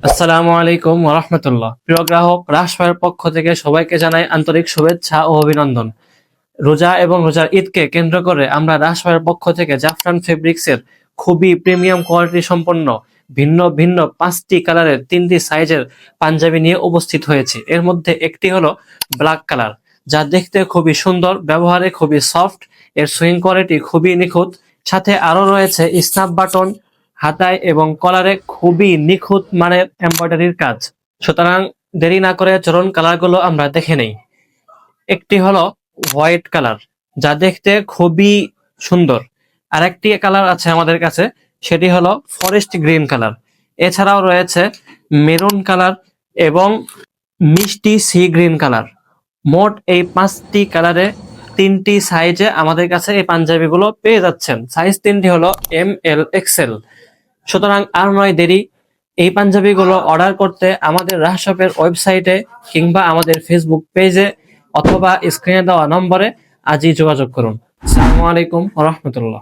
আসসালামু আলাইকুম ওয়া রাহমাতুল্লাহ। প্রিয় গ্রাহক, রাজশাহীর পক্ষ থেকে সবাইকে জানাই আন্তরিক শুভেচ্ছা ও অভিনন্দন। রোজা এবং রোজার ঈদকে কেন্দ্র করে আমরা রাজশাহীর পক্ষ থেকে জাফরান ফেব্রিক্সের খুবই প্রিমিয়াম কোয়ালিটি সম্পন্ন ভিন্ন ভিন্ন 5টি কালারের 3টি সাইজের পাঞ্জাবি নিয়ে উপস্থিত হয়েছি। এর মধ্যে একটি হলো ব্ল্যাক কালার, যা দেখতে খুবই সুন্দর, ব্যবহারে খুবই সফট, এর সুইং কোয়ালিটি খুবই নিখুঁত। সাথে আরো রয়েছে স্ন্যাপ বাটন, হাতায় এবং কলারে খুবই নিখুঁত মানের এমব্রয়ডারির কাজ। সুতরাং দেরি না করে চলুন কালারগুলো আমরা দেখে নেই। একটি হলো হোয়াইট কালার, যা দেখতে খুবই সুন্দর। আরেকটি কালার আছে আমাদের কাছে, সেটি হলো ফরেস্ট গ্রিন কালার। এছাড়াও রয়েছে মেরুন কালার এবং মিষ্টি সি গ্রিন কালার। মোট এই 5টি কালারে 3টি সাইজে আমাদের কাছে এই পাঞ্জাবিগুলো পেয়ে যাচ্ছেন। সাইজ 3টি হলো ML XL। সুতরাং আর নয় দেরি, এই পাঞ্জাবিগুলো অর্ডার করতে আমাদের রাহ শপের ওয়েবসাইটে কিংবা আমাদের ফেসবুক পেজে অথবা স্ক্রিনে দেওয়া নম্বরে আজই যোগাযোগ করুন। আসসালামু আলাইকুম ওয়া রাহমাতুল্লাহ।